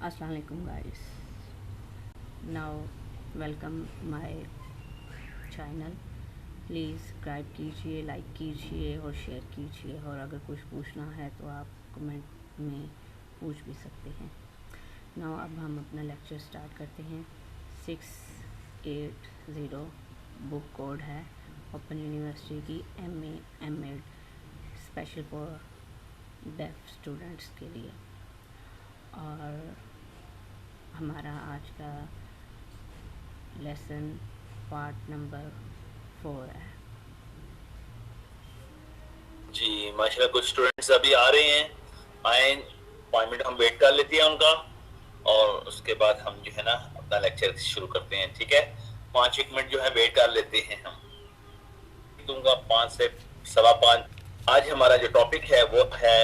अस्सलाम वालेकुम guys. Now welcome my channel. Please subscribe कीजिए, लाइक कीजिए और शेयर कीजिए, और अगर कुछ पूछना है तो आप कमेंट में पूछ भी सकते हैं। नाउ अब हम अपना लेक्चर स्टार्ट करते हैं। 680 बुक कोड है ओपन यूनिवर्सिटी की MA M.Ed special for def students के लिए। और हमारा आज का लेसन पार्ट नंबर 4 है। जी माशाल्लाह, कुछ स्टूडेंट्स अभी आ रहे हैं। आए 5 मिनट हम वेट कर लेते हैं उनका, और उसके बाद हम जो है ना अपना लेक्चर शुरू करते हैं। ठीक है, 5-1 मिनट जो है वेट कर लेते हैं हम। दूंगा 5 से 5:15। आज हमारा जो टॉपिक है वो है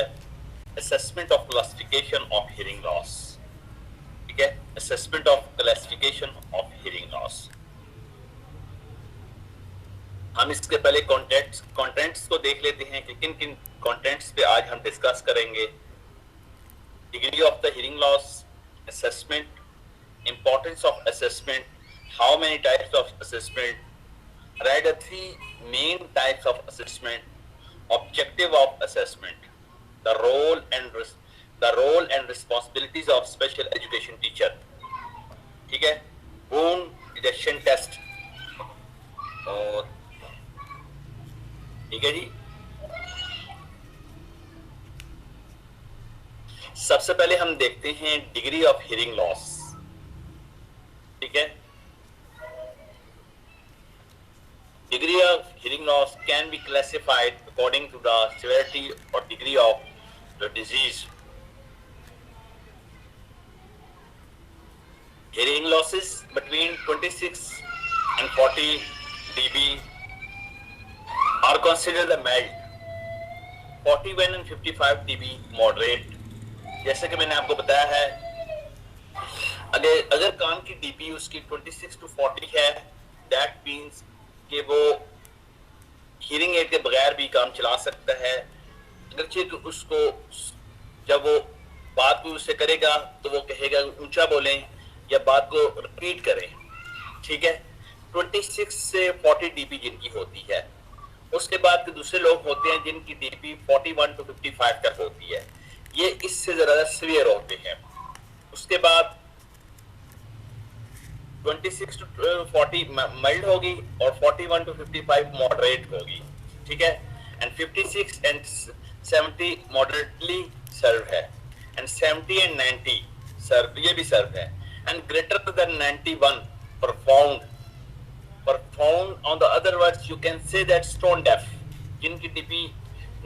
assessment of classification of hearing loss. ठीक है, assessment of classification of hearing loss. हम इसके पहले कंटेंट्स को देख लेते हैं कि किन किन कंटेंट्स पे आज हम डिस्कस करेंगे। Degree of the hearing loss, assessment, importance of assessment, how many types of assessment, write the 3 main types of assessment, objective of assessment, the role and responsibilities of special education teacher. ठीक है, bone deduction test. और ठीक है जी, सबसे पहले हम देखते हैं डिग्री ऑफ हियरिंग लॉस। ठीक है, degree of hearing loss can be classified according to the severity or degree of the disease. Hearing losses between 26 and 40 dB are considered the mild, 41 and 55 dB moderate. जैसे कि मैंने आपको बताया है, अगर कान की डीबी उसकी 26 to 40 है, that means कि वो हियरिंग एड के बगैर भी काम चला सकता है। अगरचे तो उसको जब वो बात को उससे करेगा तो वो कहेगा ऊंचा बोलें या बात को रिपीट करें। ठीक है, 26 से 40 डीबी जिनकी होती है। उसके बाद के दूसरे लोग होते हैं जिनकी डीबी 41 to 55 तक होती है, ये इससे ज्यादा सीवियर होते हैं। उसके बाद 26 to 40 माइल्ड होगी और 41 to 55 मॉडरेट होगी। ठीक है, एंड 56 एंड 70 मॉडरेटली सर्व है, एंड 70 एंड 90 सर्व, ये भी सर्व है, and greater than 91 profound on the other words you can say that stone deaf। जिनकी डीपी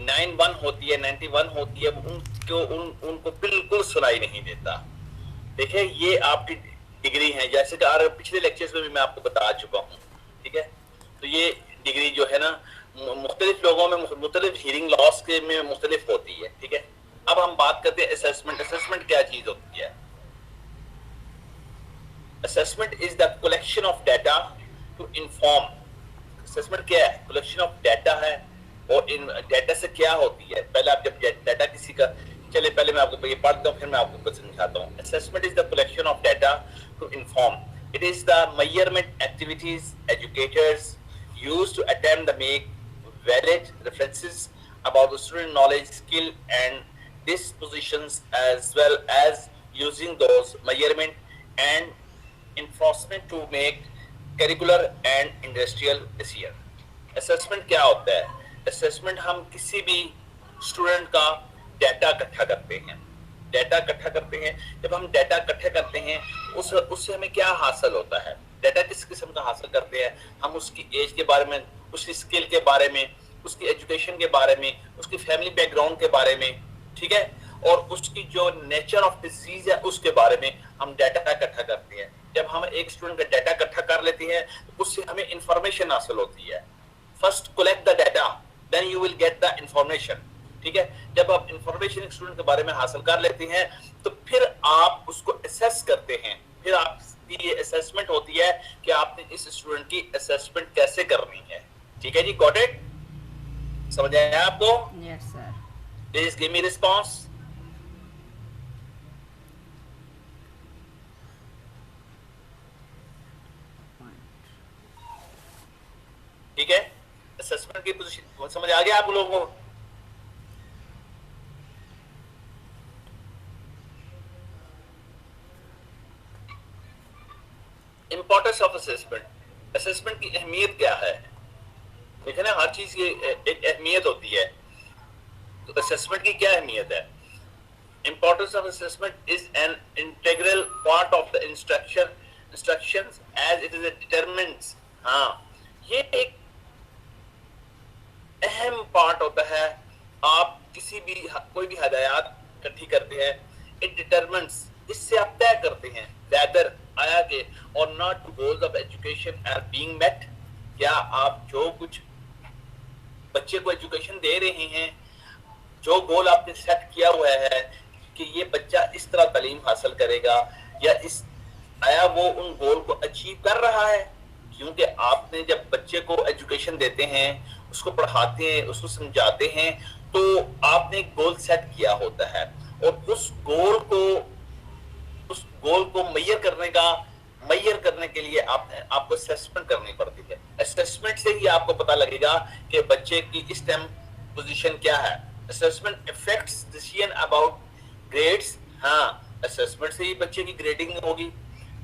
91 होती है, 91 होती है, उनको बिल्कुल सुनाई नहीं देता। देखिए, ये आपकी डिग्री है, जैसे कि पिछले लेक्चर्स में भी मैं आपको बता चुका हूँ। ठीक है, तो ये डिग्री जो है ना मुख्तलिफ लोगों में मुख्तलिफ हियरिंग लॉस के में मुख्तलिफ होती है। ठीक है, अब हम बात करते हैं असेसमेंट। असेसमेंट क्या चीज होती है? Assessment is the collection of data to inform. Assessment क्या है? कलेक्शन ऑफ डाटा है, और इन डाटा से क्या होती है? पहले आप जब डाटा किसी का, चलिए पहले मैं आपको ये पढ़ता हूँ, फिर मैं आपको कुछ समझाता हूँ। Assessment is the collection of data to inform. It is the measurement activities educators use to attempt the make valid references about the student knowledge, skill and dispositions, as well as using those measurement and enforcement to make curricular and industrial decision। assessment क्या होता है? assessment हम किसी भी student का data इकट्ठा करते हैं। डाटा इकट्ठा करते हैं, जब हम डाटा इकट्ठे करते हैं उससे हमें क्या हासिल होता है? डाटा किस किस्म का हासिल करते हैं? हम उसकी एज के बारे में, उसकी स्किल के बारे में, उसकी एजुकेशन के बारे में, उसकी फैमिली बैकग्राउंड के बारे में, ठीक है, और उसकी जो नेचर ऑफ डिजीज है उसके बारे में हम डाटा इकट्ठा करते हैं। जब हम एक स्टूडेंट का डाटा इकट्ठा कर लेते हैं तो उससे हमें इंफॉर्मेशन हासिल होती है। First collect the data, then you will get the information. ठीक है, जब आप इंफॉर्मेशन एक स्टूडेंट के बारे में हासिल कर लेते हैं तो फिर आप उसको असेस करते हैं। फिर आपकी ये असेसमेंट होती है कि आपने इस स्टूडेंट की असेसमेंट कैसे करनी है। ठीक है जी, गॉट इट? समझ आया आपको? Yes sir. Please give me response. Assessment की पोजीशन समझ आ गया आप लोगों को? इंपॉर्टेंस ऑफ असेसमेंट, असेसमेंट की अहमियत क्या है? देखे ना, हर चीज की एक अहमियत होती है, तो असेसमेंट की क्या अहमियत है? Importance of assessment is an integral part of the instructions as it is a determines, हाँ ये एक अहम पार्ट होता है। आप किसी भी कोई भी हदायत इकट्ठी करते हैं, it determines, इससे आप तय करते हैं whether आया के or not goals of education are being met, क्या आप जो कुछ बच्चे को एजुकेशन दे रहे हैं, जो गोल आपने सेट किया हुआ है कि ये बच्चा इस तरह तालीम हासिल करेगा, या इस आया वो उन गोल को अचीव कर रहा है? क्योंकि आपने जब बच्चे को एजुकेशन देते हैं, उसको पढ़ाते हैं, उसको समझाते हैं, तो आपने एक गोल सेट किया होता है, और उस गोल को मैयर करने के लिए आपको असेसमेंट करनी पड़ती है। असेसमेंट से ही आपको पता लगेगा कि बच्चे की इस टाइम पोजीशन क्या है। Assessment affects decision about grades, हाँ असेसमेंट से ही बच्चे की ग्रेडिंग होगी,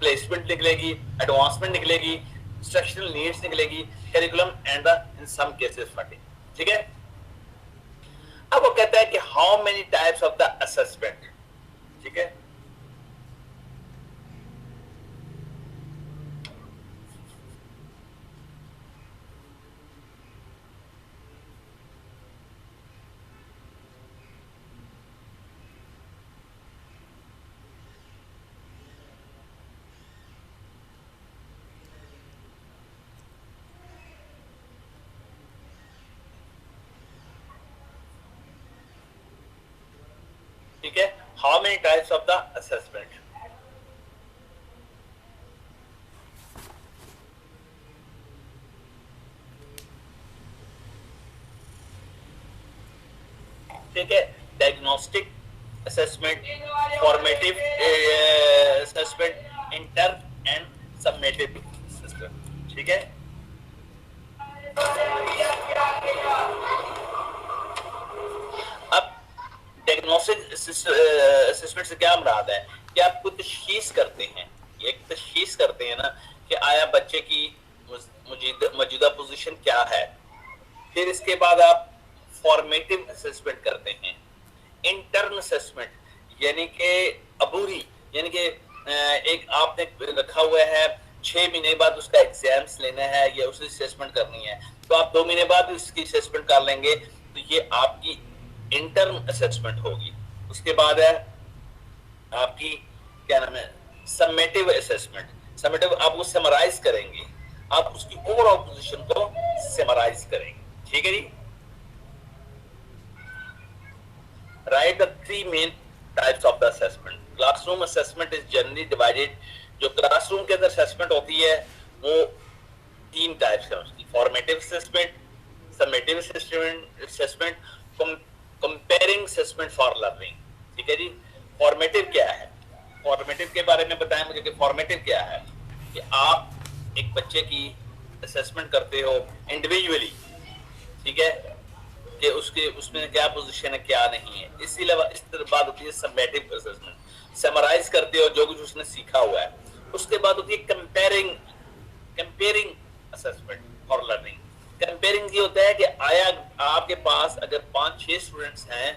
प्लेसमेंट निकलेगी, एडवांसमेंट निकलेगी, इंस्ट्रक्शनल नीड्स निकलेगी, curriculum and in some cases funding. ठीक है, अब वो कहता है कि how many types of the assessment. ठीक है, ठीक है, how many types of the assessment. ठीक है, diagnostic assessment, formative assessment, inter and summative assessment. ठीक है, अब डायग्नोस्टिक असेसमेंट से क्या मुराद है कि आप कुछ तशखीस करते हैं, एक तशखीस करते हैं ना कि आया बच्चे की मौजूदा पोजीशन क्या है। फिर इसके बाद आप फॉर्मेटिव असेसमेंट करते हैं। इंटर्न असेसमेंट यानी कि अबूरी, यानी कि एक आपने रखा हुआ है 6 महीने बाद उसका एग्जाम्स लेना है या उसकी असेसमेंट करनी है, तो आप 2 महीने बाद उसकी असेसमेंट कर लेंगे, तो ये आपकी इंटर्न असेसमेंट होगी। उसके बाद है आपकी क्या नाम है, समेटिव असेसमेंट। समेटिव आप वो समराइज करेंगे, आप उसकी ओवरऑल पोजीशन को समराइज करेंगे। ठीक है जी, write the 3 main types of the assessment. Classroom assessment is generally divided, जो क्लासरूम के अंदर असेसमेंट होती है वो 3 टाइप्स है उसकी, formative assessment, summative assessment, comparing assessment for learning. ठीक है जी, फॉर्मेटिव क्या है? फॉर्मेटिव के बारे में बताएं मुझे कि फॉर्मेटिव क्या है। कि आप एक बच्चे की असेसमेंट करते हो इंडिविजुअली, ठीक है, कि उसमें क्या पोजीशन है क्या नहीं है। इसी इस तरह बात होती है समेटिव असेसमेंट, समराइज करते हो जो कुछ उसने सीखा हुआ है। उसके बाद होती है comparing assessment for learning. Comparing ये होता है कि आया आपके पास अगर 5-6 स्टूडेंट्स हैं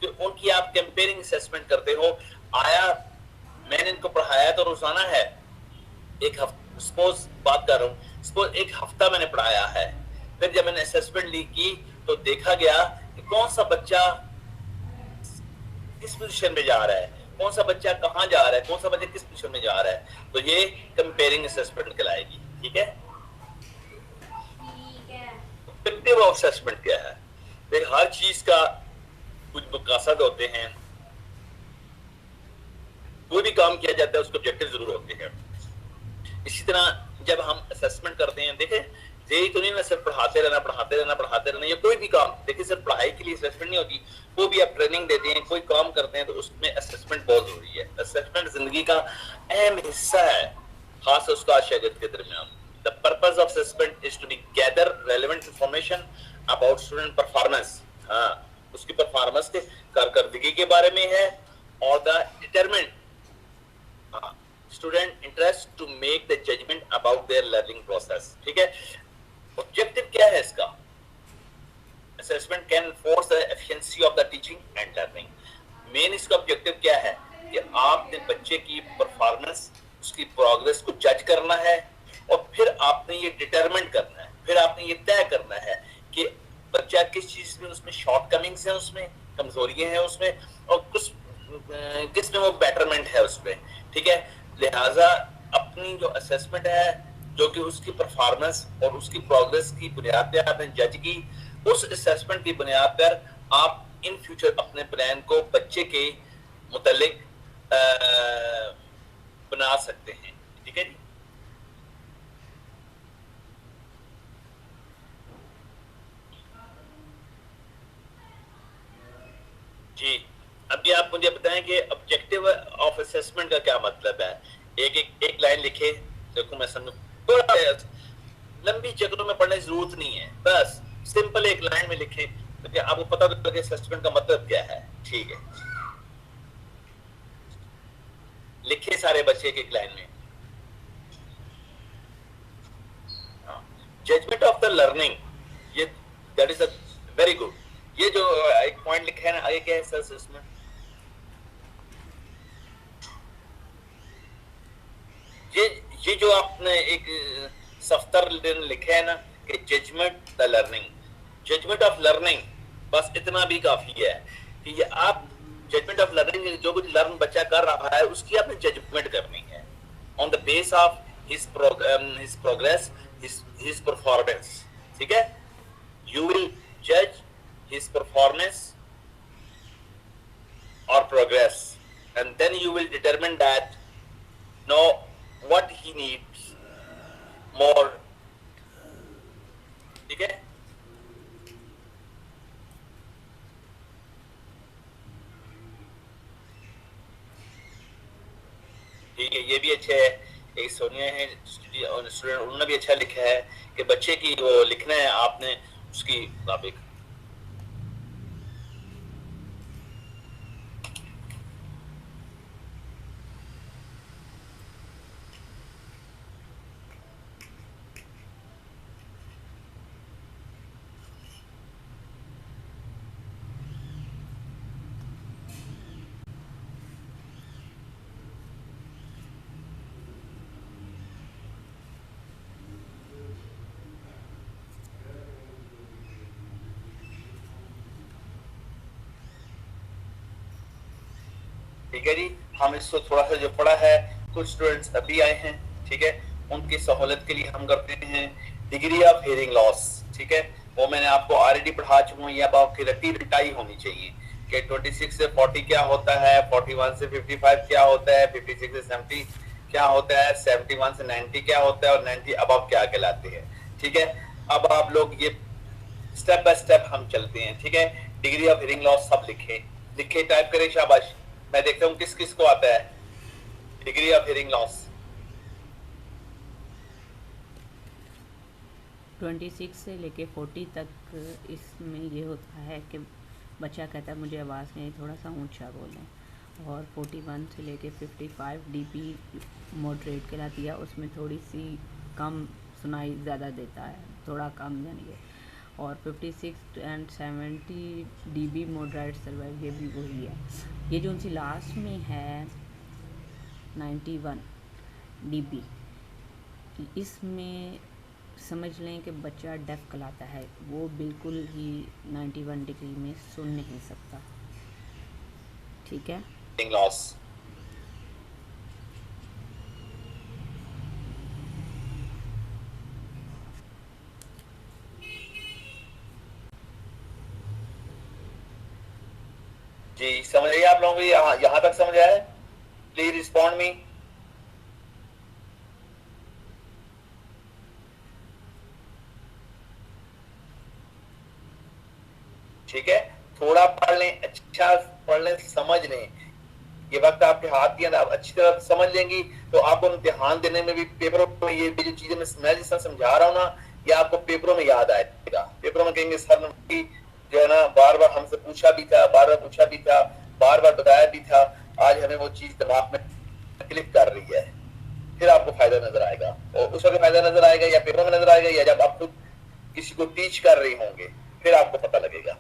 तो उनकी आप कंपेयरिंग असेसमेंट करते हो। आया मैंने इनको पढ़ाया तो रोजाना है, एक हफ्ता सपोज बात कर रहा हूँ, सपोज एक हफ्ता मैंने पढ़ाया है, फिर जब मैंने असेसमेंट ली की तो देखा गया कि कौन सा बच्चा किस पोजीशन में जा रहा है, कौन सा बच्चा कहाँ जा रहा है, कौन सा बच्चा किस पोजीशन में जा रहा है, तो ये कंपेयरिंग असेसमेंट कहलाएगी। ठीक है, ऑब्जेक्टिव ऑफ असेसमेंट क्या है? देख, हर चीज का कुछ मकसद होते हैं, कोई भी काम किया जाता है उसके ऑब्जेक्टिव जरूर होते हैं। इसी तरह जब हम असेसमेंट करते हैं, देखें यही तो नहीं ना सिर्फ पढ़ाते रहना, या कोई भी काम, देखिए सिर्फ पढ़ाई के लिए असेसमेंट नहीं होती, कोई भी आप ट्रेनिंग देते हैं, कोई काम करते हैं तो उसमें असेसमेंट बहुत जरूरी है। असेसमेंट जिंदगी का अहम हिस्सा है, खास उसका शागिर्द के दरमियान। The purpose of assessment is to be gather relevant information about student performance, हाँ उसकी परफॉर्मेंस के कारकर्दगी के बारे में है, और the determine student interest to make the judgment about their learning process. ठीक है, ऑब्जेक्टिव क्या है इसका? Assessment can enforce the efficiency of the teaching and learning. Main इसका ऑब्जेक्टिव क्या है कि आपने बच्चे की परफॉर्मेंस, उसकी प्रोग्रेस को जज करना है, और फिर आपने ये डिटरमिन करना है, फिर आपने ये तय करना है कि बच्चा किस चीज में उसमें शॉर्टकमिंग्स है, उसमें कमजोरियां हैं उसमें, और कुछ किस में वो बेटरमेंट है उसमें। ठीक है, लिहाजा अपनी जो असेसमेंट है, जो कि उसकी परफॉर्मेंस और उसकी प्रोग्रेस की बुनियाद पे आपने जज की, उस असेसमेंट की बुनियाद पर आप इन फ्यूचर अपने प्लान को बच्चे के मुतालिक बना सकते हैं। ठीक है जी, अभी आप मुझे बताएं कि ऑब्जेक्टिव ऑफ असेसमेंट का क्या मतलब है। एक लाइन लिखे, देखो मैं समझ, थोड़ा लंबी चक्रों में पढ़ने की जरूरत नहीं है, बस सिंपल एक लाइन में लिखे तो आपको पता लगे असेसमेंट का मतलब क्या है। ठीक है, लिखे सारे बच्चे एक लाइन में। जजमेंट ऑफ द लर्निंग, ये that is a very good. ये जो एक पॉइंट लिखा है ना, आगे क्या है सर इसमें? ये जो आपने एक सफ्तर लिखा है ना कि judgment the learning, judgment of learning, बस इतना भी काफी है कि ये आप जजमेंट ऑफ लर्निंग, जो कुछ लर्न बच्चा कर रहा है उसकी आपने जजमेंट करनी है on the base of his progress, his performance. ठीक है, यू विल जज his performance or progress, and then you will determine that know what he needs more। ठीक है, ठीक है, ये भी अच्छा है। एक सोनिया है स्टूडेंट, उन्होंने भी अच्छा लिखा है कि बच्चे की वो लिखना है आपने उसकी मुताबिक। ठीक है जी, हम इसको थोड़ा सा जो पढ़ा है, कुछ स्टूडेंट्स अभी आए हैं, ठीक है, उनकी सहूलत के लिए हम करते हैं डिग्री ऑफ हियरिंग लॉस। ठीक है, वो मैंने आपको ऑलरेडी पढ़ा चुका हूँ, ये अब आपकी रट्टी रटाई होनी चाहिए कि 26 से 40 क्या होता है, 41 से 55 क्या होता है, 56 से 70 क्या होता है, 71 से 90 क्या होता है, और 90 अब आप क्या कहलाते हैं। ठीक है, अब आप लोग ये स्टेप बाय स्टेप हम चलते हैं। ठीक है, डिग्री ऑफ हियरिंग लॉस सब लिखे टाइप करें, शाबाश। मैं देखता हूँ किस किस को आता है डिग्री ऑफ हियरिंग लॉस। 26 से लेके 40 तक इसमें ये होता है कि बच्चा कहता है मुझे आवाज़ नहीं, थोड़ा सा ऊंचा बोलें। और 41 से लेके 55 डीबी मॉडरेट कहलाती है, उसमें थोड़ी सी कम सुनाई ज़्यादा देता है, थोड़ा कम जानिए। और 56 एंड 70 डीबी मॉडरेट सर्वाइव, ये भी वही है। ये जो उनकी लास्ट में है 91 डीबी, इसमें समझ लें कि बच्चा डेफ कहलाता है, वो बिल्कुल ही 91 डिग्री में सुन नहीं सकता। ठीक है, लॉस जी, समझ रही आप लोगों को? यहाँ तक समझ आया? Please respond me. ठीक है, थोड़ा पढ़ लें, अच्छा पढ़ लें, समझ लें। ये वक्त आपके हाथ दिया ना, आप अच्छी तरह समझ लेंगी तो आपको इम्तिहान देने में भी, पेपरों में ये जो चीजें मैं जिस तरह समझा रहा हूँ ना, ये आपको पेपरों में याद आएगा। पेपरों में कहेंगे सर ने जो है ना बार बार हमसे पूछा भी था, बार बार बताया भी था, आज हमें वो चीज दिमाग में क्लिक कर रही है, फिर आपको फायदा नजर आएगा। और उस वक्त फायदा नजर आएगा या पेपर में नजर आएगा या जब आप खुद किसी को टीच कर रही होंगे, फिर आपको पता लगेगा।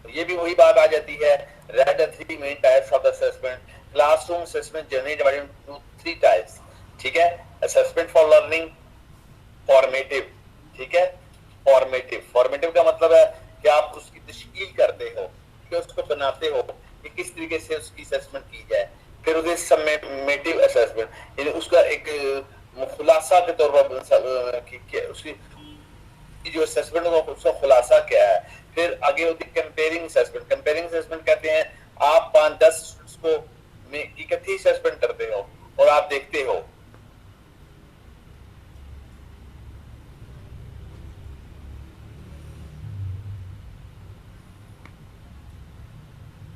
ये भी वही बात आ जाती है, read the three main types of assessment. Classroom assessment generally divided into three types, ठीक है। असेसमेंट फॉर लर्निंग, फॉर्मेटिव, ठीक है। फॉर्मेटिव का मतलब है कि आप उसकी तश्कील करते हो, कि उसको बनाते हो कि किस तरीके से उसकी असेसमेंट की जाए। फिर उसे समेटिव असेसमेंट, यानी उसका एक खुलासा के तौर पर उसकी जो असेसमेंट होगा उसका खुलासा क्या है। फिर आगे होती है कंपेयरिंग असेसमेंट। कंपेयरिंग असेसमेंट कहते हैं आप 5-10 स्टूडेंट्स को में इकट्ठी असेसमेंट करते हो और आप देखते हो।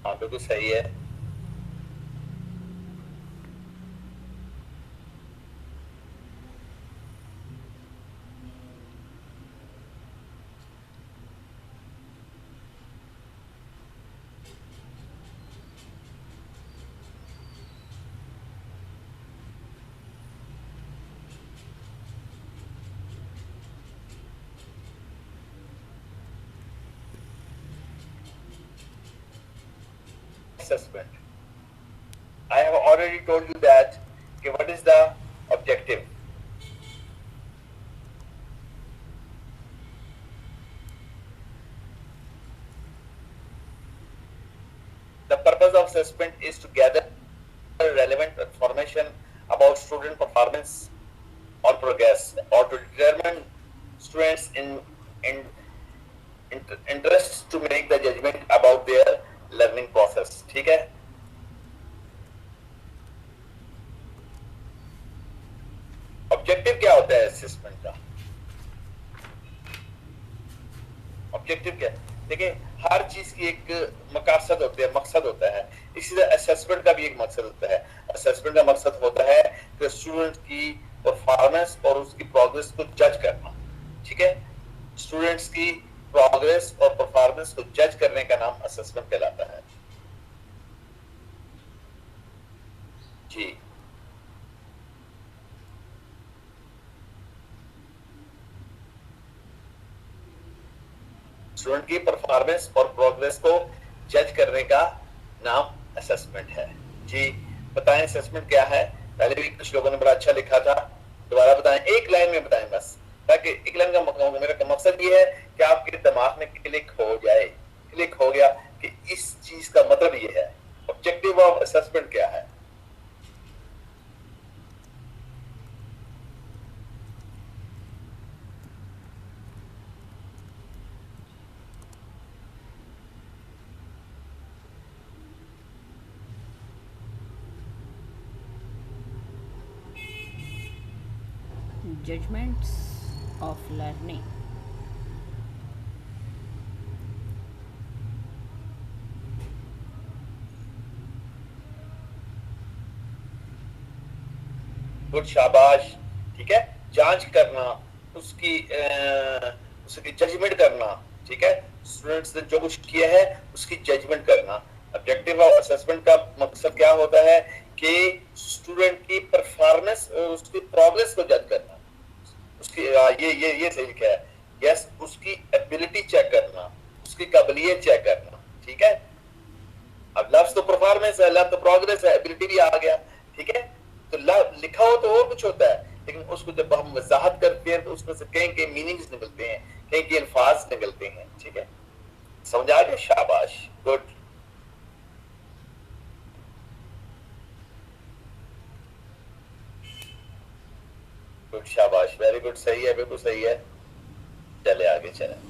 हाँ बिल्कुल सही है। Assessment. I have already told you that what is the objective. The purpose of assessment is to gather relevant information about student performance or progress, or to determine students in interest to make the judgment about their learning process, ठीक है। Objective क्या होता है assessment का? Objective क्या है? देखिए हर चीज की एक मकसद होती है, मकसद होता है। इसी तरह असेसमेंट का भी एक मकसद होता है। असेसमेंट का मकसद होता है कि स्टूडेंट की परफॉर्मेंस और उसकी प्रोग्रेस को जज करना, ठीक है। स्टूडेंट्स की प्रोग्रेस और परफॉर्मेंस को जज करने का नाम असेसमेंट कहलाता है जी। स्टूडेंट की परफॉर्मेंस और प्रोग्रेस को जज करने का नाम असेसमेंट है जी। बताएं असेसमेंट क्या है? पहले भी कुछ लोगों ने बड़ा अच्छा लिखा था, दोबारा बताएं, एक लाइन में बताएं बस, ताकि एक लाइन का मेरा मकसद ये है कि आपके दिमाग में क्लिक हो जाए, क्लिक हो गया कि इस चीज का मतलब ये है। ऑब्जेक्टिव ऑफ असेसमेंट क्या है? Judgments of learning. गुड, शाबाश, ठीक है। जांच करना, उसकी जजमेंट करना, ठीक है। स्टूडेंट्स ने जो कुछ किया है उसकी जजमेंट करना। ऑब्जेक्टिव ऑफ असेसमेंट का मकसद क्या होता है कि स्टूडेंट की परफॉर्मेंस और उसकी प्रोग्रेस को जज करना। उसकी ये सही लिखा है, यस, उसकी एबिलिटी चेक करना, उसकी काबिलियत चेक करना, ठीक है। अब लफ्ज तो परफॉर्मेंस है, लफ्ज तो प्रोग्रेस है, एबिलिटी भी आ गया, ठीक है। तो लिखा हो तो और कुछ होता है, लेकिन उसको जब हम वजाहत करते हैं तो उसमें से कहीं के मीनिंग्स निकलते हैं, कहीं के अल्फाज निकलते हैं, ठीक है। समझ आ गया? शाबाश, गुड। गुड, शाबाश, वेरी गुड, सही है, बिल्कुल सही है। चले आगे चले।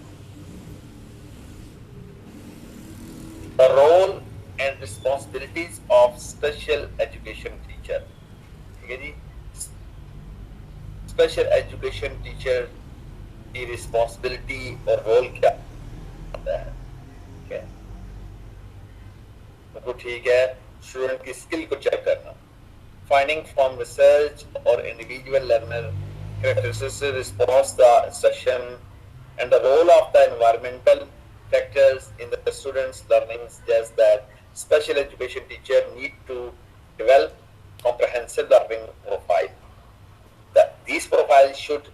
The role and responsibilities of special education teacher, ठीक है जी। स्पेशल एजुकेशन टीचर की रिस्पॉन्सिबिलिटी और रोल क्या होता है? ठीक है, तो ठीक है, स्टूडेंट की स्किल को चेक करना, फाइंडिंग फ्रॉम रिसर्च और individual learner characteristics response the instruction and the role of the environmental factors in the students learning suggests that special education teacher need to develop comprehensive learning profile. These profiles should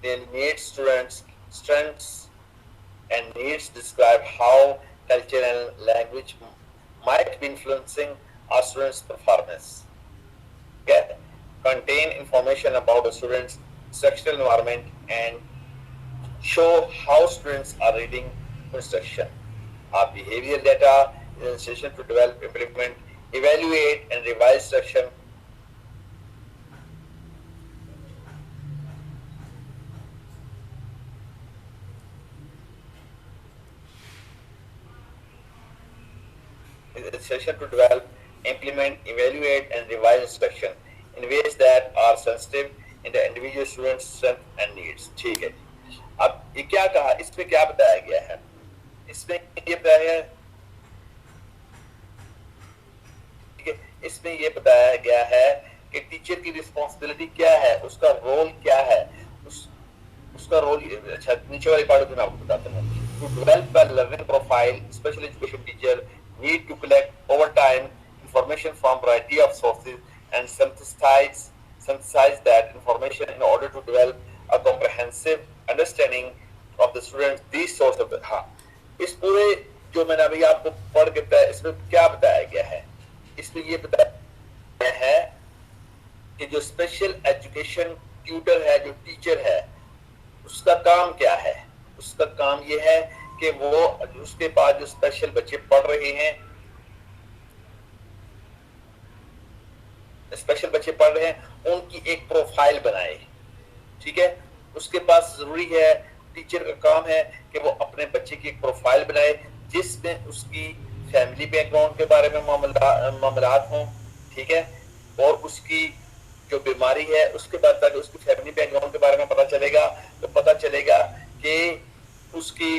delineate students' strengths and needs, describe how culture and language might be influencing our students' performance. Okay? Contain information about the students' instructional environment and show how students are reading instruction. Our behavior data is an session to develop, implement, evaluate, and revise instruction. Is a session to develop, implement, evaluate, and revise instruction in ways that are sensitive in the individual student's strength and needs. ठीक है, अब ये क्या कहा, इसमें क्या बताया गया है? इसमें ये बताया है, ठीक है, इसमें ये बताया गया है कि टीचर की रिस्पॉन्सिबिलिटी क्या है, उसका रोल क्या है, उसका रोल, अच्छा नीचे वाली पार्ट में आपको बताता हूँ। To develop a learning profile, special education teacher need to collect over time information from variety of sources and synthesize that information in order to develop a comprehensive understanding of the students. These sources of हाँ, इस पूरे जो मैंने अभी आपको पढ़ के बताया, इसमें क्या बताया गया है? इसमें ये बताया गया है कि जो स्पेशल एजुकेशन ट्यूटर है, जो टीचर है, उसका काम क्या है? उसका काम ये है कि वो उसके पास जो स्पेशल बच्चे पढ़ रहे हैं, स्पेशल बच्चे पढ़ रहे हैं, उनकी एक प्रोफाइल बनाए। ठीक है, उसके पास जरूरी है, टीचर का काम है कि वो अपने बच्चे की एक प्रोफाइल बनाए जिसमें उसकी फैमिली बैकग्राउंड के बारे में मामलात हों। ठीक है, और उसकी जो बीमारी है उसके बाद तक उसकी फैमिली बैकग्राउंड के बारे में पता चलेगा, तो पता चलेगा कि उसकी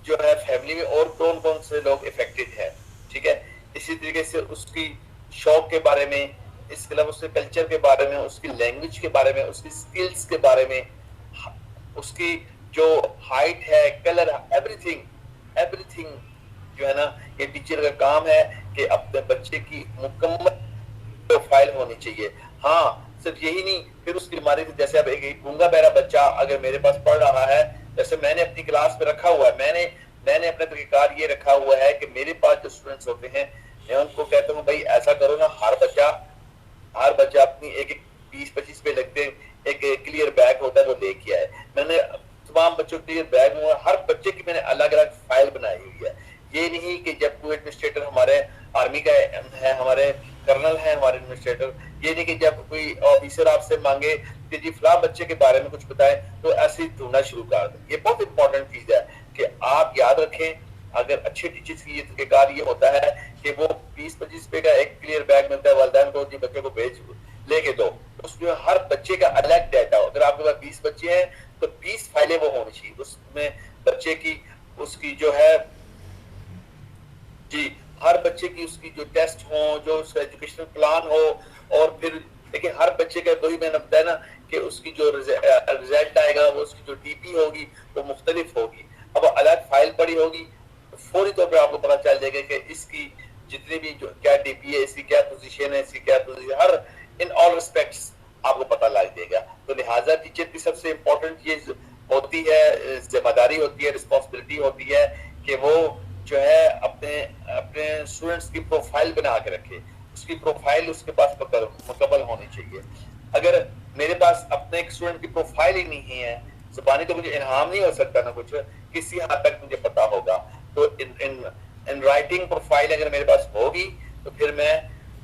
जो है फैमिली में और कौन कौन से लोग इफेक्टेड है। ठीक है, इसी तरीके से उसकी शौक के बारे में, इसके अलावा उसके कल्चर के बारे में, उसकी लैंग्वेज के बारे में, उसकी स्किल्स के बारे में, उसकी जो हाइट है, कलर, एवरीथिंग जो है ना, ये टीचर का काम है कि अपने बच्चे की मुकम्मल प्रोफाइल होनी चाहिए। हाँ, सिर्फ यही नहीं, फिर उसकी बीमारी से, जैसे अब एक गूंगा बहरा बच्चा अगर मेरे पास पढ़ रहा है, जैसे मैंने अपनी क्लास में रखा हुआ है, मैंने अपने तरीकेकार ये रखा हुआ है कि मेरे पास जो स्टूडेंट्स होते हैं, मैं उनको कहता हूँ भाई ऐसा करो ना, हर बच्चा अपनी एक 20-25 पे लगते एक क्लियर बैग होता है वो लेके आए। मैंने तमाम बच्चों के लिए बैग में हर बच्चे की मैंने अलग अलग फाइल बनाई हुई है। ये नहीं कि जब कोई एडमिनिस्ट्रेटर हमारे आर्मी का है, हमारे कर्नल है हमारे एडमिनिस्ट्रेटर, ये नहीं कि जब कोई ऑफिसर आपसे मांगे कि जी फलां बच्चे के बारे में कुछ बताएं तो ऐसे ही ढूंढना शुरू कर दें। ये बहुत इंपॉर्टेंट चीज है कि आप याद रखें, अगर अच्छे टीचर्स की ये कार्य ये होता है कि वो 20-25 पे का एक क्लियर बैग मिलता है, वालिदैन को जी बच्चे को भेज लेके दो, उसमें हर बच्चे का अलग डाटा हो। अगर आपके पास 20 बच्चे हैं तो 20 फाइलें वो होनी चाहिए, उसमें बच्चे की उसकी जो है जी, हर बच्चे की उसकी जो टेस्ट हो, जो उसका एजुकेशनल प्लान हो, और फिर देखिए हर बच्चे का वही मैंने बताया ना कि उसकी जो रिजल्ट आएगा, वो उसकी जो डीपी होगी वो मुख्तलिफ होगी। अब अलग फाइल पड़ी होगी तो फौरी तौर पे आपको पता चल जाएगा कि इसकी जितनी भी जो क्या डीपी है, इसकी क्या पोजीशन है, इसकी क्या position, her in all respects आपको पता लग जाएगा। तो लिहाजा टीचर की सबसे इम्पोर्टेंट ये होती है, जिम्मेदारी होती है, रिस्पॉन्सिबिलिटी होती है कि वो जो है अपने स्टूडेंट्स की प्रोफाइल बना के रखे। उसकी प्रोफाइल उसके पास मुकम्मल होनी चाहिए। अगर मेरे पास अपने एक स्टूडेंट की प्रोफाइल ही नहीं है, ज़ुबानी तो मुझे इल्हाम नहीं हो सकता ना कुछ, किसी हद तक मुझे पता होगा। तो इन राइटिंग प्रोफाइल अगर मेरे पास होगी तो फिर मैं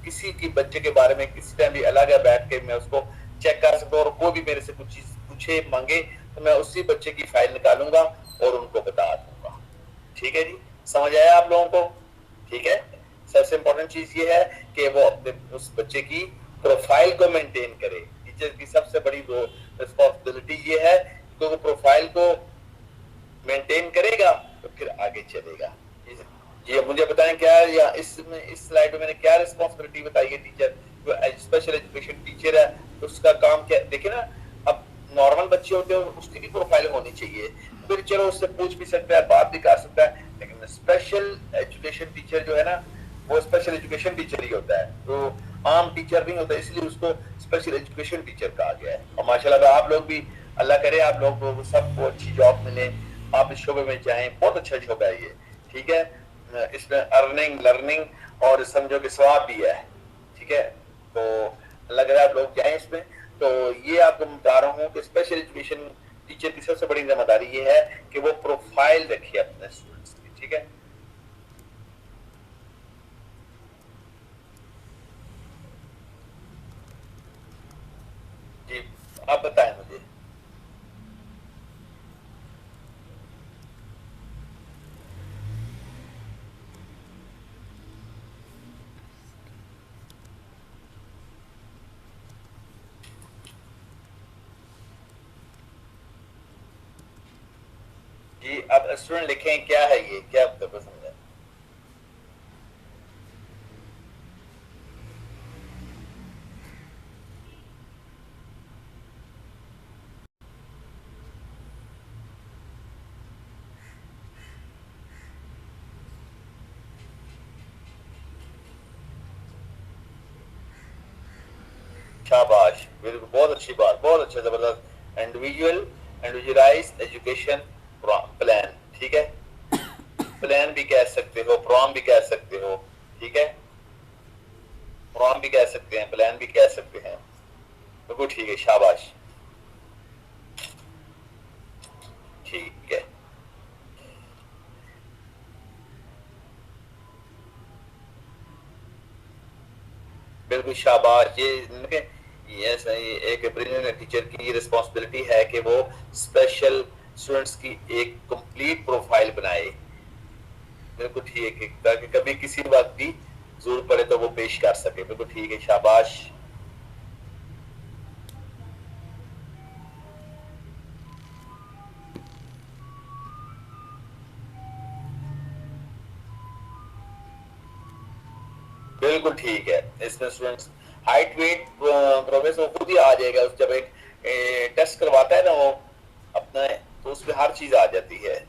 किसी की बच्चे के बारे में किसी टाइम भी अलग बैठ के मैं उसको चेक कर सकता हूँ, और कोई भी मेरे से कुछ चीज पूछे मांगे तो मैं उसी बच्चे की फाइल निकालूंगा और उनको बता दूंगा। ठीक है जी, समझ आया आप लोगों को? ठीक है, सबसे इंपॉर्टेंट चीज ये है कि वो अपने उस बच्चे की प्रोफाइल को मेंटेन करे। टीचर की सबसे बड़ी रिस्पॉन्सिबिलिटी ये है कि वो प्रोफाइल को मेंटेन करेगा तो फिर आगे चलेगा। जी मुझे बताएं क्या या इस स्लाइड में मैंने क्या रिस्पॉन्सिबिलिटी बताई है टीचर जो स्पेशल एजुकेशन टीचर है उसका काम क्या? देखिए ना, अब नॉर्मल बच्चे होते हैं उसकी भी प्रोफाइल होनी चाहिए, फिर चलो उससे पूछ भी सकता है, बात भी कर सकता है, लेकिन स्पेशल एजुकेशन टीचर जो है ना वो स्पेशल एजुकेशन टीचर ही होता है, तो आम टीचर नहीं होता, इसलिए उसको स्पेशल एजुकेशन टीचर कहा गया है। और माशाल्लाह आप लोग भी, अल्लाह करे आप लोग को सबको अच्छी जॉब मिले, आप इस शोबे में जाएं, बहुत अच्छा शोबा है ये। ठीक है, इसमें अर्निंग लर्निंग और समझो कि स्वाब भी है। ठीक है, तो अल्लाह करे आप लोग जाएं इसमें। तो ये आपको बता रहा हूँ कि स्पेशल एजुकेशन टीचर की सबसे बड़ी जिम्मेदारी ये है कि वो प्रोफाइल रखे अपने स्टूडेंट्स की। ठीक है, जी आप बताएं मुझे। जी आप स्टूडेंट लिखें क्या है ये, क्या आपको पसंद है? शाबाश, बिल्कुल बहुत अच्छी बात, बहुत अच्छा, जबरदस्त। Individualise education plan. ठीक है, प्लान भी कह सकते हो, प्रॉम भी कह सकते हो। ठीक है, प्रॉम भी कह सकते हैं, प्लान भी कह सकते हैं, बिल्कुल ठीक है, शाबाश, ठीक है। बिल्कुल शाबाश, ये सही, एक ब्रिलियंट टीचर की रिस्पॉन्सिबिलिटी है कि वो स्पेशल स्टूडेंट्स की एक कंप्लीट प्रोफाइल बनाए। बिल्कुल ठीक है, ताकि कभी किसी बात की जरूरत पड़े तो वो पेश कर सके। बिल्कुल ठीक है, शाबाश। बिल्कुल ठीक है, इसमें स्टूडेंट्स हाइट वेट प्रोग्रेस वो खुद ही आ जाएगा, जब एक टेस्ट करवाता है ना वो अपना, तो उसमें हर चीज आ जाती है।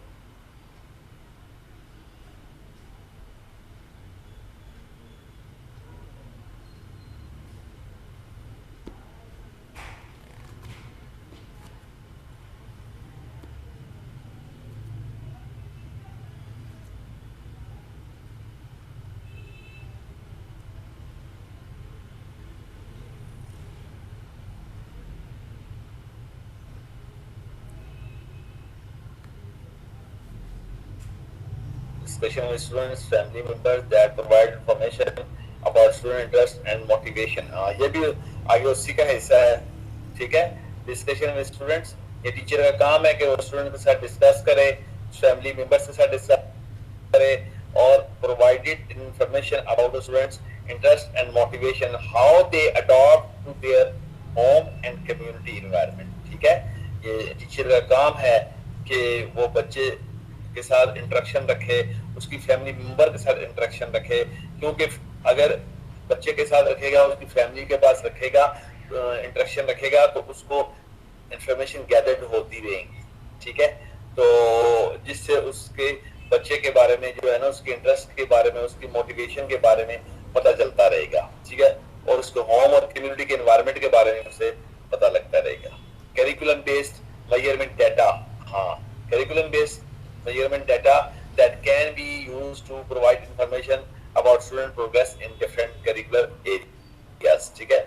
Discussion with students, family members that provide information about student interest and motivation. ये भी आगे उसी का हिस्सा है। ठीक है, डिस्कशन विद स्टूडेंट्स, ये टीचर का काम है कि वो स्टूडेंट के साथ डिस्कस करे, फैमिली मेंबर्स के साथ डिस्कस करे और provided information about the students interest and motivation, how they adopt to their home and community environment. ठीक है, ये टीचर का काम है कि वो बच्चे के साथ इंटरेक्शन रखे, उसकी फैमिली मेंबर के साथ इंटरेक्शन रखे, क्योंकि अगर बच्चे के साथ रखेगा, उसकी फैमिली के पास रखेगा, इंटरेक्शन रखेगा, तो उसको इंफॉर्मेशन गैदर्ड होती रहेगी। ठीक है, तो जिससे उसके बच्चे के बारे में जो है ना, उसके इंटरेस्ट के बारे में, उसकी मोटिवेशन के बारे में पता चलता रहेगा। ठीक है, और उसके होम और कम्युनिटी के एनवायरनमेंट के बारे में उसे पता लगता रहेगा। करिकुलम बेस्ड मेजरमेंट डेटा, हाँ, curriculum based measurement data that can be used to provide information about student progress in different curricular areas. ठीक है,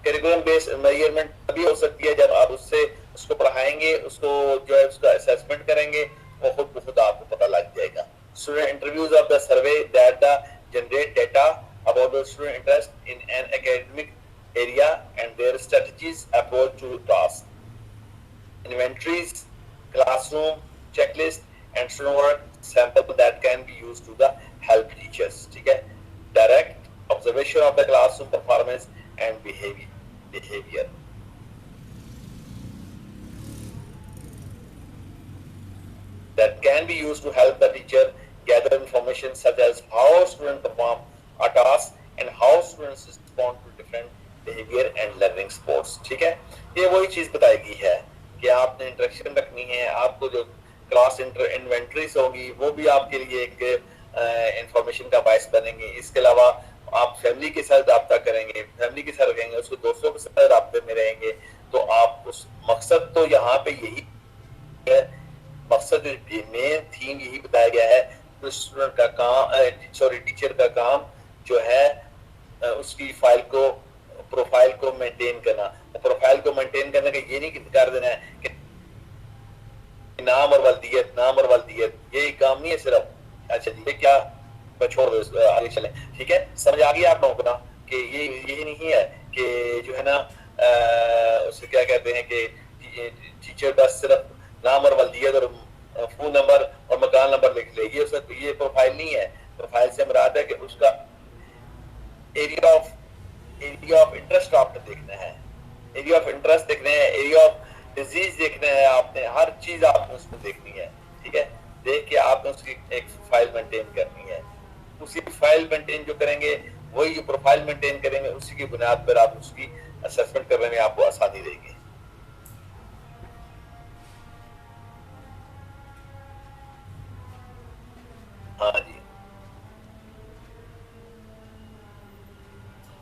करिकुलम बेस्ड मेजरमेंट तभी हो सकती है जब आप उसको पढ़ाएंगे, उसको जो है उसका असेसमेंट करेंगे, वो खुद ब खुद आपको पता लग जाएगा। Student interviews of the survey data generate data about the student interest in an academic area and their strategies approach to task. Inventories classroom checklist and student work sample that can be used to the help teachers. ठीक है, direct observation of the classroom performance and behavior. That can be used to help the teacher gather information such as how students perform a task and how students respond to different behavior and learning sports. ठीक है, ये वही चीज बताई गई है कि आपने इंटरेक्शन रखनी है, आपको जो क्लास इन्वेंटरीज होगी वो भी आपके लिए एक इंफॉर्मेशन का बायस बनेंगे। इसके अलावा आप फैमिली के साथ रब्ता करेंगे, फैमिली के साथ रहेंगे, उसको दोस्तों के साथ रब्ते में रहेंगे, तो आप उस मकसद तो यहाँ पे यही है, मकसद मेन थीम यही बताया गया है। तो स्टूडेंट का काम टीचर का काम जो है उसकी फाइल को प्रोफाइल को मेंटेन करना। प्रोफाइल को मेंटेन करने का ये नहीं कर देना है कि नाम और वल्दियत ये काम नहीं है सिर्फ। अच्छा जी, ये क्या छोड़ दो, आगे चलें। ठीक है, समझ आ गई आप लोगों को ना कि ये नहीं है कि जो है ना उसे क्या कहते हैं कि टीचर बस सिर्फ नाम और वल्दियत और फोन नंबर और मकान नंबर लिख ले, ये प्रोफाइल नहीं है। प्रोफाइल से मुराद है कि उसका एरिया ऑफ इंटरेस्ट आपने देखना है, एरिया ऑफ इंटरेस्ट देखना है, एरिया ऑफ डिजीज देखना है, आपने हर चीज आपने उसमें देखनी है। ठीक है, देख के आपने उसकी एक फाइल मेंटेन करनी है। उसी फाइल मेंटेन जो करेंगे वही जो प्रोफाइल मेंटेन करेंगे, उसी की बुनियाद पर आप उसकी असेसमेंट करने में आपको आसानी रहेगी। हाँ जी,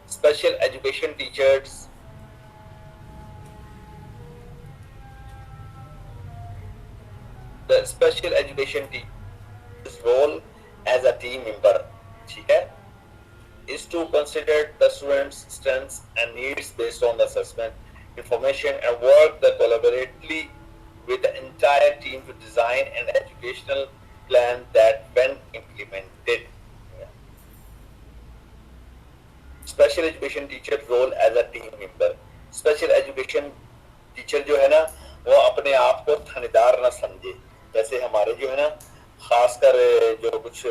special education teachers, the special education teacher's role as a team member, ठीक है, is to consider the students' strengths and needs based on the assessment information and work collaboratively with the entire team to design an educational plan that when implemented. Special education teacher role as a team member. Special education teacher जो है ना वो अपने आप को थानेदार ना समझे। जैसे हमारे जो है ना खासकर जो कुछ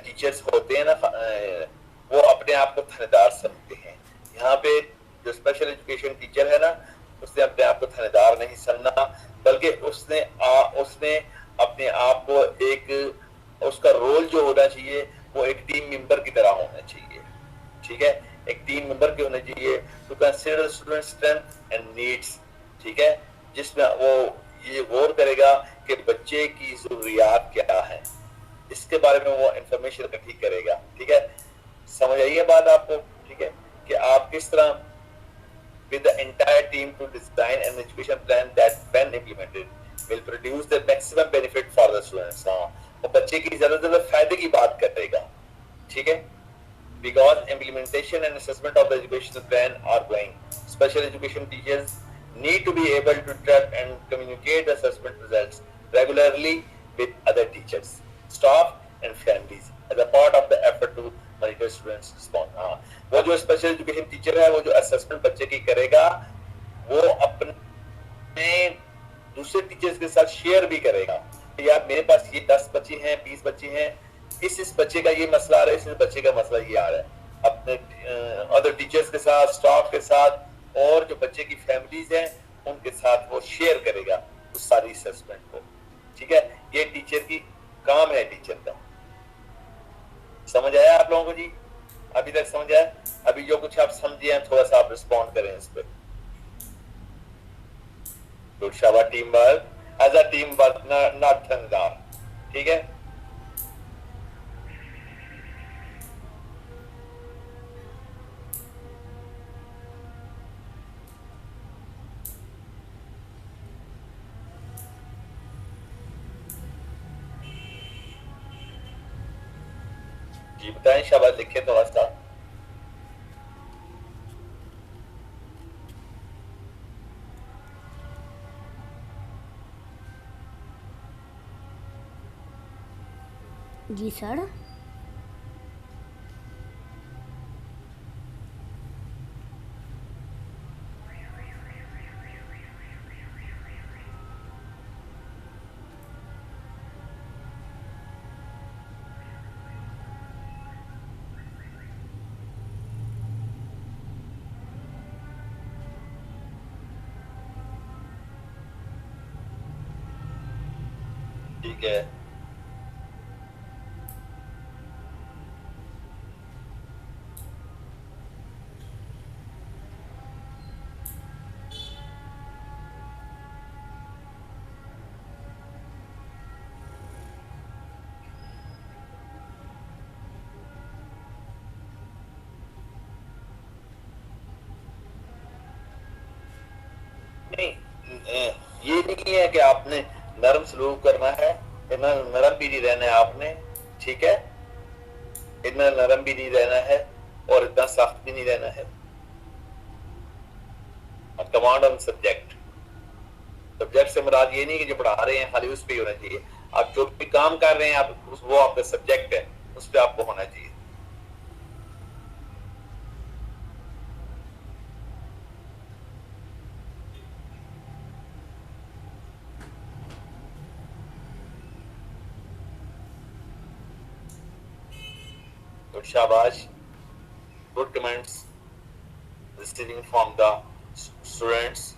टीचर्स होते हैं ना वो अपने आप को थानेदार समझते हैं। यहाँ पे जो स्पेशल एजुकेशन टीचर है ना उसने अपने आप को थानेदार नहीं समझना, बल्कि उसने अपने आप को एक उसका रोल जो होना चाहिए वो एक टीम मेंबर की तरह होना चाहिए। ठीक है, एक टीम मेंबर के होने चाहिए to consider student strength and needs. ठीक है, जिसमें वो ये गौर करेगा कि बच्चे की जरूरियात क्या है, इसके बारे में वो इंफॉर्मेशन इकट्ठी करेगा। ठीक है, समझ आई है बात आपको? ठीक है, कि आप किस तरह with the entire team to design an education plan that when implemented will produce the maximum benefit for the students। हाँ, वो बच्चे की ज्यादा से ज्यादा फायदे की बात करेगा। ठीक है, because implementation and assessment of the educational plan are going, special education teachers need to be able to track and communicate the assessment results regularly with other teachers, staff and families as a part of the effort to monitor students response। हाँ, वो जो special education teacher है वो जो assessment बच्चे की करेगा वो अपने दूसरे टीचर्स के साथ शेयर भी करेगा। यार मेरे पास ये 10 बच्चे हैं, 20 बच्चे हैं, इस बच्चे का ये मसला आ रहा है, इस बच्चे का मसला ये आ रहा है। अपने अदर टीचर्स के साथ, स्टाफ के साथ और जो बच्चे की फैमिलीज हैं उनके साथ वो शेयर करेगा उस सारी असेसमेंट को। ठीक है, ये टीचर की काम है, टीचर का। समझ आया आप लोगों को जी? अभी तक समझ आया? अभी जो कुछ आप समझे हैं थोड़ा सा आप रिस्पॉन्ड करें इस पे। गुड शाबाश, team work as a team work, not थानेदार। ठीक है, जी बताएं, शाबाश लिखे थोड़ा सा। जी सर। ठीक है। नहीं, ये नहीं है कि आपने नरम सलूक करना है, इतना नरम भी नहीं रहना है आपने, ठीक है, इतना नरम भी नहीं रहना है और इतना सख्त भी नहीं रहना है। कमांड ऑन सब्जेक्ट, सब्जेक्ट से मुराद ये नहीं कि जो पढ़ा रहे हैं खाली उस पे ही होना चाहिए, आप जो भी काम कर रहे हैं आप वो आपका सब्जेक्ट है, उस पे आपको होना चाहिए। तो शाबाश, good comments receiving from the students।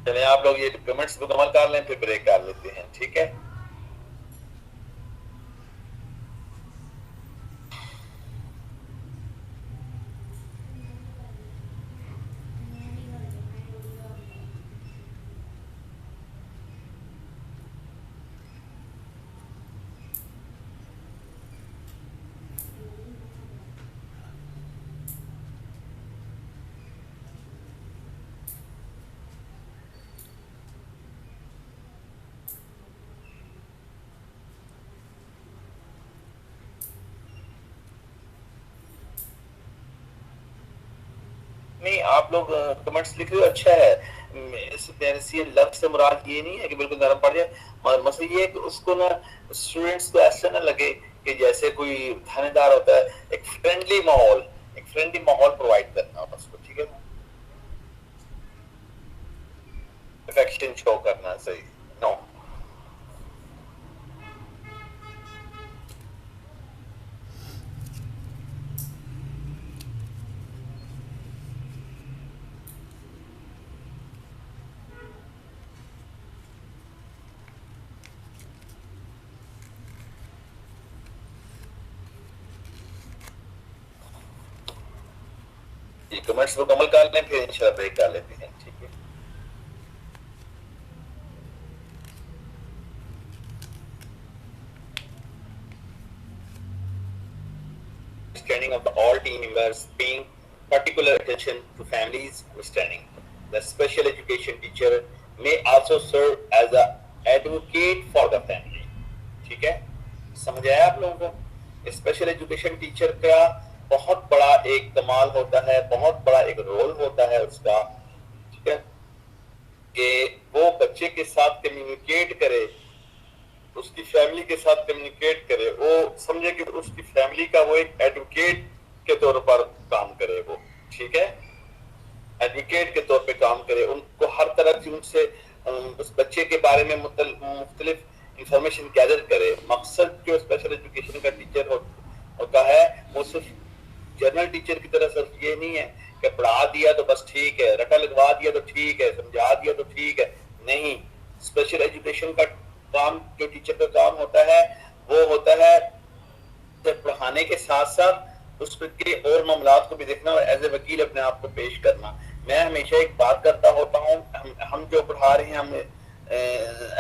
चलिए आप लोग ये कमेंट्स मुकम्मल कर लें, फिर ब्रेक कर लेते हैं, ठीक है। नहीं, आप लोग कमेंट्स लिख रहे हो, अच्छा है। इस लफ्ज से मुराद ये नहीं है कि बिल्कुल नरम पड़ जाए, मसला ये है कि उसको ना स्टूडेंट्स को ऐसा ना लगे कि जैसे कोई थानेदार होता है। एक फ्रेंडली माहौल प्रोवाइड करना उसको, ठीक है, अफेक्शन शो करना, सही नो। कमेंट्स मुकम्मल कर लें, फिर इंशाल्लाह ब्रेक कर लेते हैं, ठीक है। Understanding of the all team members, paying particular attention to families' understanding. The special education teacher may also serve as a advocate for the family, ठीक है, समझ आया आप लोगों को। स्पेशल एजुकेशन टीचर का बहुत बड़ा एक कमाल होता है, बहुत बड़ा एक रोल होता है उसका, ठीक है, कि वो बच्चे के साथ कम्युनिकेट करे, उसकी फैमिली के साथ कम्युनिकेट करे, वो समझे कि उसकी फैमिली का वो एक एडवोकेट के तौर पर काम करे, वो ठीक है, एडवोकेट के तौर पे काम करे, उनको हर तरह से उनसे उस बच्चे के बारे में मुख्तलिफ इंफॉर्मेशन गैदर करे। मकसद जो स्पेशल एजुकेशन का टीचर होता है वो सिर्फ जनरल टीचर की तरह सिर्फ ये नहीं है कि पढ़ा दिया तो बस ठीक है, रटा लगवा दिया तो ठीक है, समझा दिया तो ठीक है, नहीं। स्पेशल एजुकेशन का काम, जो टीचर का काम होता है, वो होता है पढ़ाने के साथ साथ उसके और मामलात को भी देखना और एज ए वकील अपने आप को पेश करना। मैं हमेशा एक बात करता होता हूँ, हम जो पढ़ा रहे हैं, हम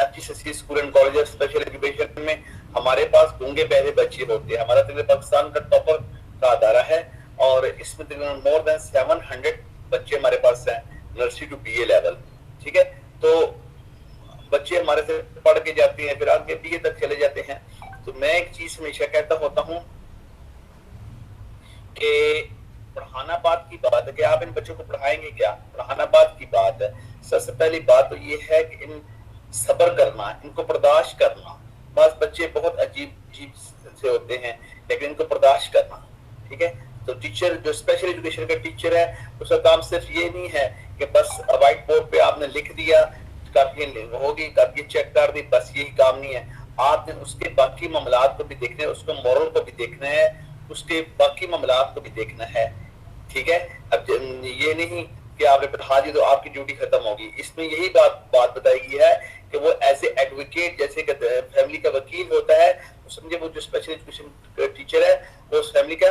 FGCSE school and college of special education में हमारे पास गूंगे बहरे बच्चे होते हैं। हमारा पाकिस्तान का टॉपर का अदारा है और इसमें तकरीबन मोर देन 700 बच्चे हमारे पास हैं, नर्सरी टू BA लेवल, ठीक है। तो बच्चे हमारे से पढ़ के जाते हैं, फिर आगे BA तक चले जाते हैं। तो मैं एक चीज हमेशा कहता होता हूँ कि पढ़ाना बात की बात है कि आप इन बच्चों को पढ़ाएंगे क्या, पढ़ाना बात की बात है। सबसे पहली बात तो ये है कि इन सब्र करना, इनको बर्दाश्त करना। बस बच्चे बहुत अजीब से होते हैं, लेकिन इनको बर्दाश्त करना, ठीक है। तो टीचर जो स्पेशल एजुकेशन का टीचर है, उसका काम सिर्फ ये नहीं है कि बस व्हाइट बोर्ड पे आपने लिख दिया, काफी होगी, काफी चेक कर दी, बस यही काम नहीं है। आपने उसके बाकी मामलात को भी देखना है, उसको मॉरल को भी देखना है, उसके बाकी मामलात को भी देखना है। ठीक है, अब ये नहीं कि आपने हाँ जी तो आपकी ड्यूटी खत्म होगी। इसमें यही बात बताई गई है कि वो एज ए एडवोकेट, जैसे फैमिली का वकील होता है, तो समझे वो जो स्पेशल एजुकेशन टीचर है वो उस फैमिली का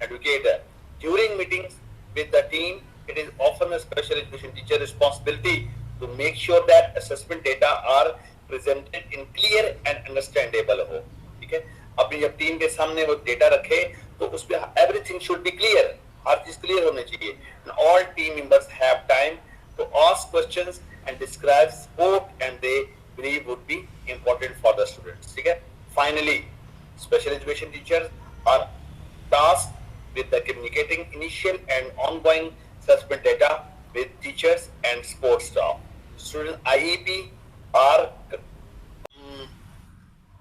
एडवोकेट है। During meetings with the team, it is often a special education teacher responsibility to make sure that assessment data are presented in clear and understandable हो। ठीक है, अपनी जब टीम के सामने वो डेटा रखे तो उसमें everything should be clear, हर चीज क्लियर होनी चाहिए। And all team members have time to ask questions and describe what and they believe would be important for the students। ठीक है, finally special education teachers are tasked with the communicating initial and ongoing assessment data with teachers and sports staff. Student IEP are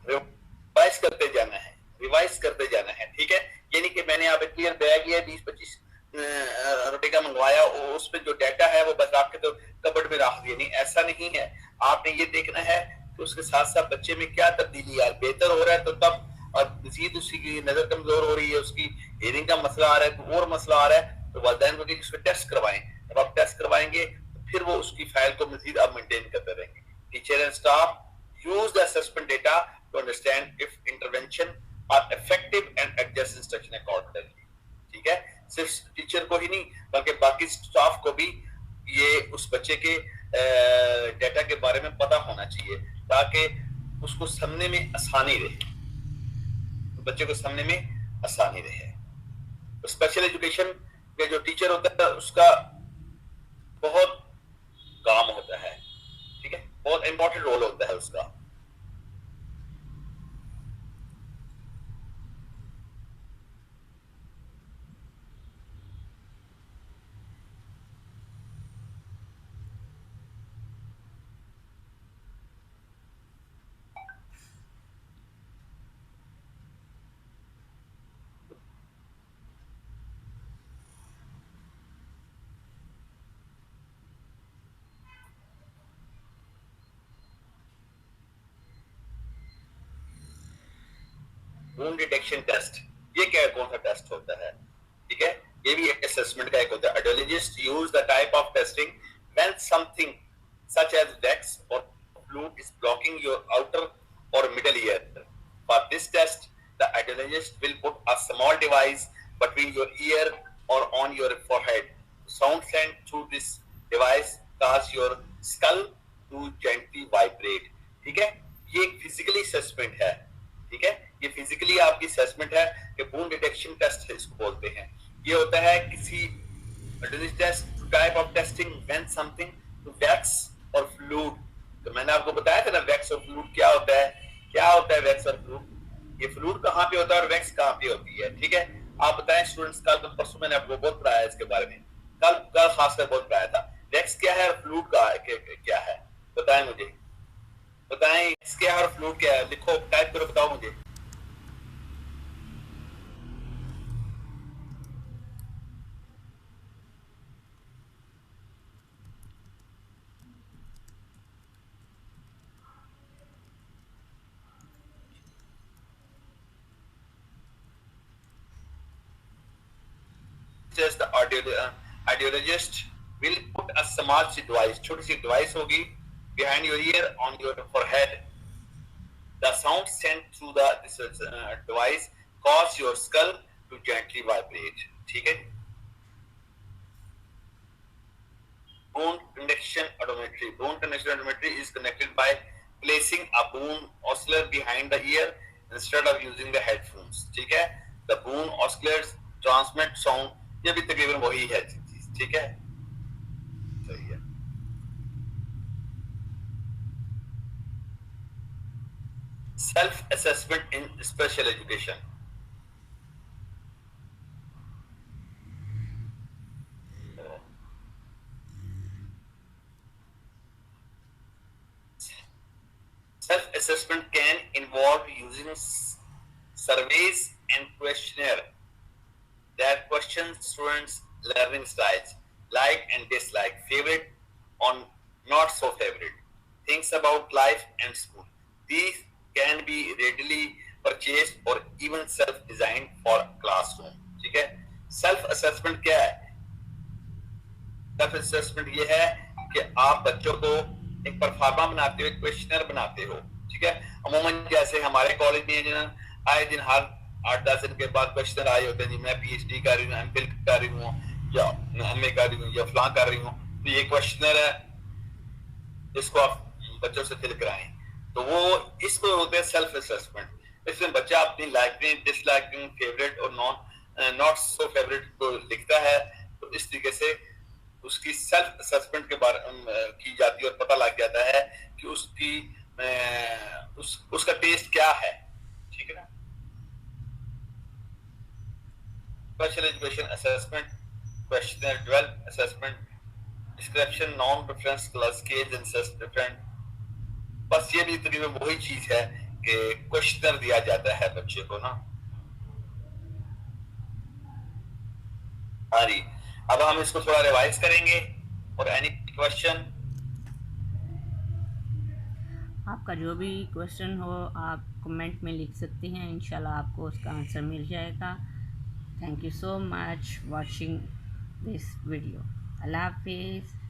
revise करते जाना है, revise करते जाना है। ठीक है, यानी कि मैंने यहाँ पे क्लियर बैग लिया 20-25 रुपए का मंगवाया और उसमें जो डाटा है वो बस आपके तो कबर्ड में रख दिया, नहीं ऐसा नहीं है। आपने ये देखना है कि उसके साथ साथ बच्चे में क्या तब्दीली है, बेहतर हो रहा है तो तब, और मजीद उसकी नजर कमजोर हो रही है, उसकी हियरिंग का मसला आ रहा है, तो और मसला आ रहा है, तो वालिदैन को इसको टेस्ट करवाएं। जब आप टेस्ट करवाएंगे तो फिर वो उसकी फाइल को मजीद आप मेंटेन करते रहेंगे। Teacher and staff use the assessment data to understand if intervention are effective and adjust instruction accordingly. ठीक है, सिर्फ टीचर को ही नहीं बल्कि बाकी स्टाफ को भी ये उस बच्चे के डेटा के बारे में पता होना चाहिए ताकि उसको समझने में आसानी रहे, बच्चे को समझने में आसानी रहे। तो स्पेशल एजुकेशन के जो टीचर होता है उसका बहुत काम होता है। ठीक है, बहुत इंपॉर्टेंट रोल होता है उसका। वुंड डिटेक्शन टेस्ट, ये क्या कौन सा टेस्ट होता है? ठीक है, ये भी एक असेसमेंट का एक होता है। Audiologists use the type of testing when something such as wax or fluid is blocking your outer or middle ear. For this test, the audiologist will put a small device between your ear or on your forehead. Sound sent through this device cause your skull to gently vibrate. ठीक है, ये एक physically assessment है। ठीक है, ये physically आपकी assessment है कि वुंड डिटेक्शन टेस्ट है इसको बोलते हैं। ये होता है किसी test type of testing when something to wax और फ्लूइड। तो मैंने आपको बताया था ना वैक्स और फ्लूइड क्या होता है, क्या होता है वैक्स और फ्लूइड। ये फ्लूइड कहाँ पे होता है और वैक्स कहाँ पे होती है। ठीक है, आप बताएं स्टूडेंट्स, कल परसों मैंने आपको बहुत पढ़ाया इसके बारे में, कल खासकर बहुत पढ़ाया था। वैक्स क्या है और फ्लूइड क्या है, बताएं मुझे, बताएं क्या है और फ्लूइड क्या है, लिखो टाइप करो बताओ मुझे। Just the audiologist will put a small device, छोटी सी device होगी behind your ear on your forehead. The sound sent through this device cause your skull to gently vibrate. ठीक है, bone conduction odometry. Bone conduction odometry is connected by placing a bone oscillator behind the ear instead of using the headphones. ठीक है, the bone oscillators transmit sound, ये भी तकरीबन वही है चीज। ठीक है, सही है। Self assessment in special education. Self assessment can involve using surveys and questionnaire that question students' learning styles, like and dislike, favorite or not so favorite, things about life and school. These even self designed for classroom. ठीक है, self assessment क्या है? Self assessment ये है कि आप बच्चों को एक परफॉर्मा बनाते हो, एक क्वेश्चनर बनाते हो। ठीक है, अमूमन जैसे हमारे कॉलेज में आए दिन हर 8-10 दिन के बाद क्वेश्चनर आए होते हैं जी, मैं पीएचडी कर रही हूँ, एमफिल कर रही हूँ, या एमए कर रही हूँ, या फलां कर रही हूँ, तो ये क्वेश्चनर है, इसको आप बच्चों से फिल कराएं। तो वो इसको बोलते हैं सेल्फ असेसमेंट। इसमें बच्चा अपनी लाइकिंग, डिसलाइकिंग, फेवरेट और नॉट सो फेवरेट को लिखता है। तो इस तरीके से उसकी सेल्फ असेसमेंट के बारे की जाती है और पता लग जाता है कि उसकी उसका टेस्ट क्या है। ठीक है ना। Special education assessment, questionnaire develop assessment, description, non reference class scales and self different. बस ये भी तकरीबन वही चीज है कि क्वेश्चनर दिया जाता है बच्चे को ना। हाँ जी, अब हम इसको थोड़ा रिवाइज करेंगे। और एनी क्वेश्चन? आपका जो भी क्वेश्चन हो आप कमेंट में लिख सकते हैं, इंशाल्लाह आपको उसका आंसर मिल जाएगा। Thank you so much watching this video. Allah हाफिज़।